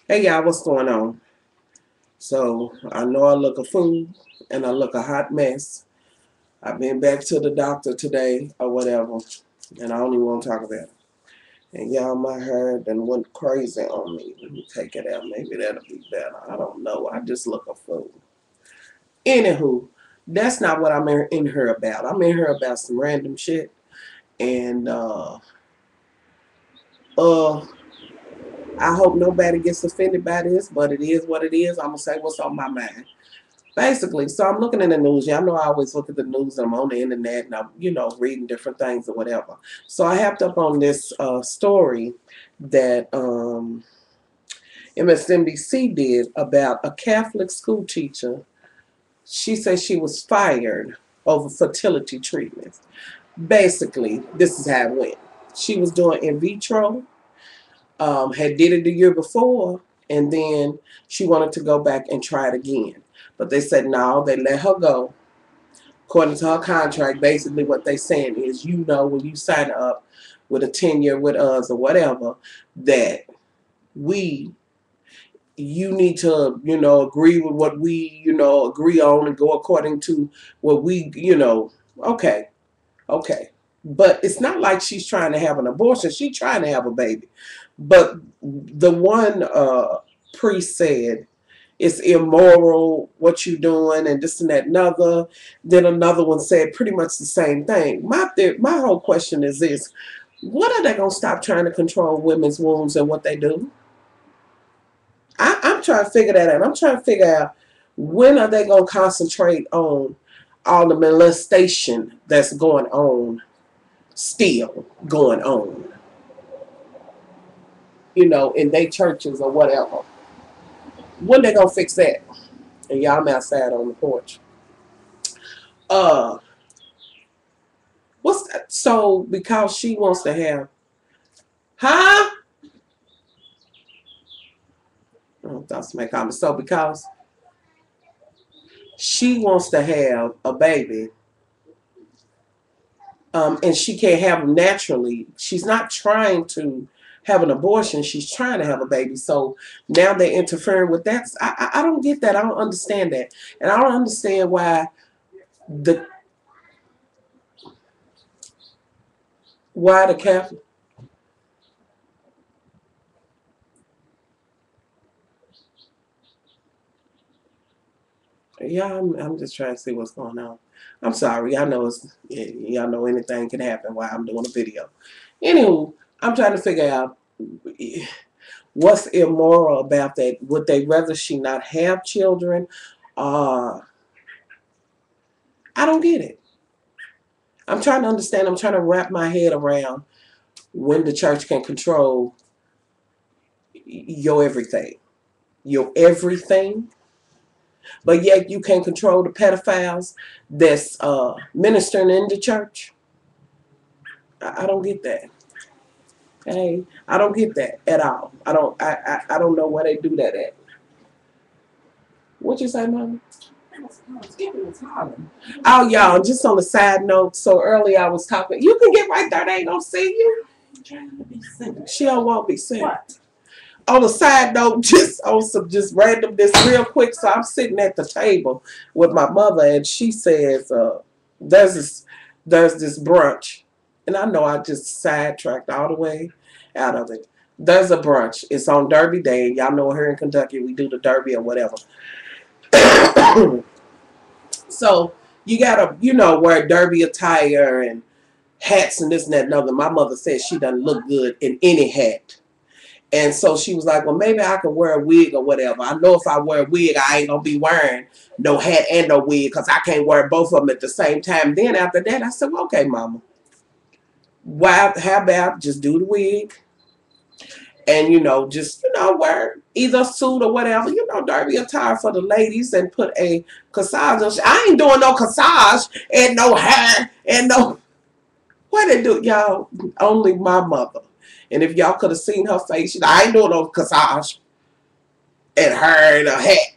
Hey y'all, what's going on? So I know I look a fool and I look a hot mess. I've been back to the doctor today or whatever, and I don't even want to talk about it. And y'all, my hair done went crazy on me. Let me take it out. Maybe that'll be better. I don't know. I just look a fool. Anywho, that's not what I'm in here about. I'm in here about some random shit. And uh I hope nobody gets offended by this, but it is what it is. I'm gonna say what's on my mind. Basically, so I'm looking in the news. Y'all know I always look at the news. I'm on the internet and I'm, reading different things or whatever. So I hopped up on this story that MSNBC did about a Catholic school teacher. She said she was fired over fertility treatments. Basically, this is how it went. She was doing in vitro, had did it the year before, and then she wanted to go back and try it again. But they said no, they let her go. According to her contract, basically what they saying is, when you sign up with a tenure with us or whatever, that we, you need to, agree with what we, agree on and go according to what we, okay, okay. But it's not like she's trying to have an abortion. She's trying to have a baby. But the one priest said, it's immoral what you doing and this and that and other. Then another one said pretty much the same thing. My whole question is this: what are they gonna stop trying to control women's wombs and what they do? I'm trying to figure that out. I'm trying to figure out when are they gonna concentrate on all the molestation that's going on, still going on, in their churches or whatever. When they gonna fix that? And y'all, I'm outside on the porch. Uh, What's that? So because she wants to have, huh? Oh, that's my comment. So because she wants to have a baby, and she can't have them naturally, she's not trying to have an abortion. She's trying to have a baby. So now they're interfering with that. I don't get that. I don't understand that, and I don't understand the why the Catholic. Yeah, I'm just trying to see what's going on. I'm sorry. I know y'all know anything can happen while I'm doing a video. Anywho, I'm trying to figure out what's immoral about that. Would they rather she not have children? Uh, I don't get it. I'm trying to understand. I'm trying to wrap my head around when the church can control your everything. Your everything. But yet you can't control the pedophiles that's ministering in the church. I don't get that. Hey, I don't get that at all. I don't know why they do that at. What you say, Mama? Oh, y'all, just on a side note, so early I was talking. You can get right there, they ain't gonna see you. She don't want to be seen. On a side note, just on some just random this real quick. So I'm sitting at the table with my mother and she says, there's this there's this brunch. And I know I just sidetracked all the way out of it. There's a brunch. It's on Derby Day. Y'all know here in Kentucky we do the Derby or whatever. So you gotta, wear Derby attire and hats and this and that and other. My mother said she doesn't look good in any hat. And so she was like, well, maybe I could wear a wig or whatever. I know if I wear a wig, I ain't going to be wearing no hat and no wig because I can't wear both of them at the same time. Then after that, I said, well, okay, mama. Why, how about just do the wig and, just, wear either a suit or whatever, derby attire for the ladies and put a corsage on. I ain't doing no corsage and no hair and no, what they do, y'all? Only my mother. And if y'all could have seen her face, I ain't doing no corsage and her and a hat.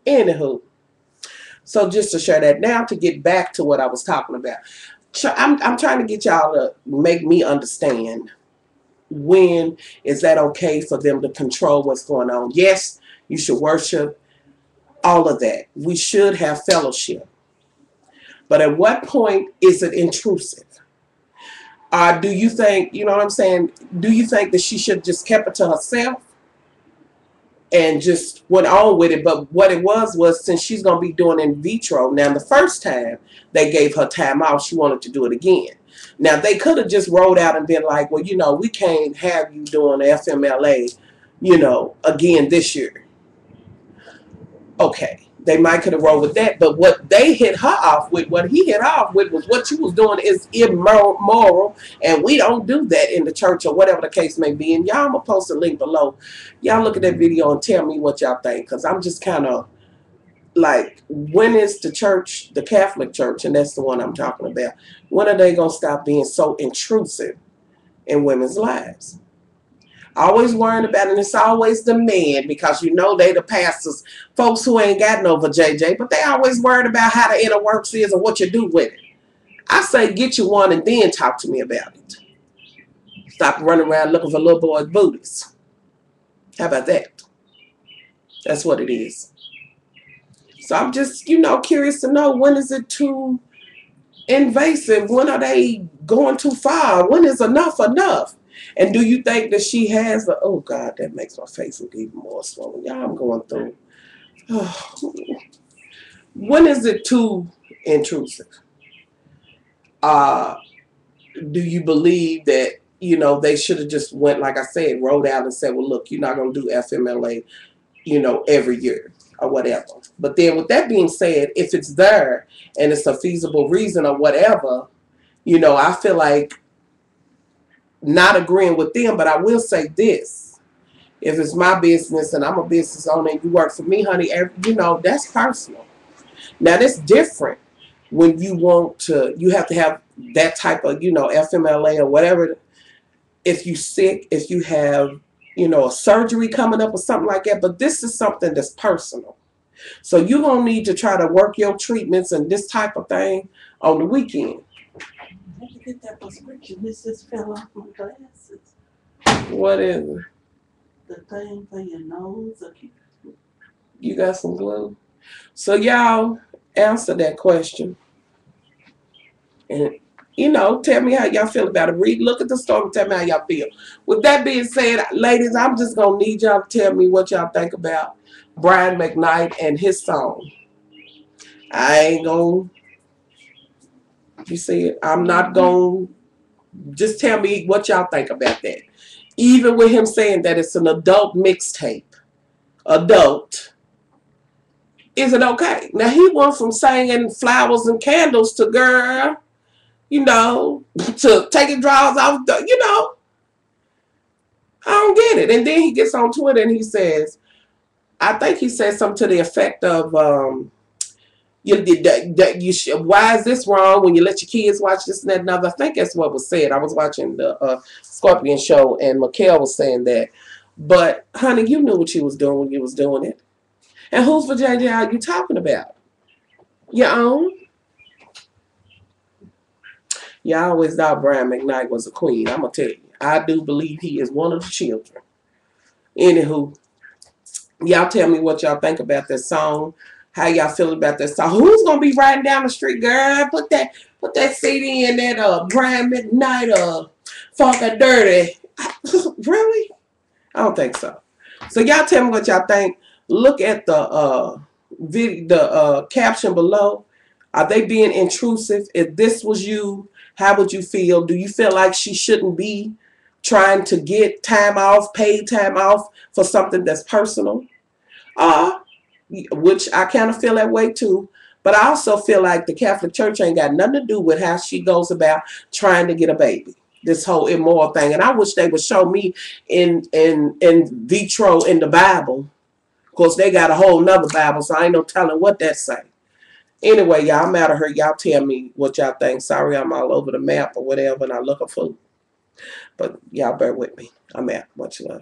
Anywho. So just to share that now, to get back to what I was talking about. I'm trying to get y'all to make me understand, when is that okay for them to control what's going on? Yes, you should worship, all of that. We should have fellowship. But at what point is it intrusive? Do you think, you know what I'm saying? Do you think that she should have just kept it to herself and just went on with it? But what it was, since she's going to be doing in vitro, now the first time they gave her time off, she wanted to do it again. Now they could have just rolled out and been like, well, you know, we can't have you doing FMLA, you know, again this year. Okay, they might could have rolled with that, but what they hit her off with, what he hit off with, was what you was doing is immoral, and we don't do that in the church, or whatever the case may be. And y'all, I'm gonna post a link below. Y'all look at that video and tell me what y'all think, because I'm just kind of like, when is the church, the Catholic Church, and that's the one I'm talking about, when are they gonna stop being so intrusive in women's lives? Always worrying about it, and it's always the men, because you know they the pastors, folks who ain't got no vajayjay, but they always worried about how the inner works is and what you do with it. I say get you one and then talk to me about it. Stop running around looking for little boys' booties. How about that? That's what it is. So I'm just, you know, curious to know, when is it too invasive? When are they going too far? When is enough enough? And do you think that she has the, oh God, that makes my face look even more swollen. Y'all, I'm going through. Oh. When is it too intrusive? Do you believe that, you know, they should have just went, like I said, wrote out and said, well, look, you're not going to do FMLA, you know, every year or whatever. But then with that being said, if it's there and it's a feasible reason or whatever, you know, I feel like, not agreeing with them, but I will say this. If it's my business and I'm a business owner and you work for me, honey, you know, that's personal. Now, that's different when you want to, you have to have that type of, you know, FMLA or whatever. If you sick, if you have, you know, a surgery coming up or something like that, but this is something that's personal. So you're going to need to try to work your treatments and this type of thing on the weekend. I had to get that prescription. This just fell off my glasses. What is it? The thing for your nose. You got some glue? So y'all answer that question. And, you know, tell me how y'all feel about it. Look at the story, tell me how y'all feel. With that being said, ladies, I'm just going to need y'all to tell me what y'all think about Brian McKnight and his song. I ain't going to, you see it? I'm not going to, just tell me what y'all think about that. Even with him saying that it's an adult mixtape. Adult. Is it okay? Now, he went from singing flowers and candles to, girl, you know, to taking drawers off, you know. I don't get it. And then he gets on Twitter and he says, I think he said something to the effect of, why is this wrong when you let your kids watch this and that and other? I think that's what was said. I was watching the Scorpion show and Mikhail was saying that. But, honey, you knew what you was doing when you was doing it. And whose vajayjay are you talking about? Your own? Yeah, I always thought Brian McKnight was a queen. I'm going to tell you. I do believe he is one of the children. Anywho, y'all tell me what y'all think about this song. How y'all feel about that song? Who's going to be riding down the street, girl? Put that CD in that Brian McKnight Funk or Dirty. Really? I don't think so. So y'all tell me what y'all think. Look at the caption below. Are they being intrusive? If this was you, how would you feel? Do you feel like she shouldn't be trying to get time off, paid time off for something that's personal? Which I kind of feel that way too. But I also feel like the Catholic Church ain't got nothing to do with how she goes about trying to get a baby. This whole immoral thing. And I wish they would show me in vitro in the Bible. Of course, they got a whole nother Bible, so I ain't no telling what that say. Anyway, y'all, I'm out of here. Y'all tell me what y'all think. Sorry I'm all over the map or whatever, and I look a fool. But y'all bear with me. I'm out. Much love.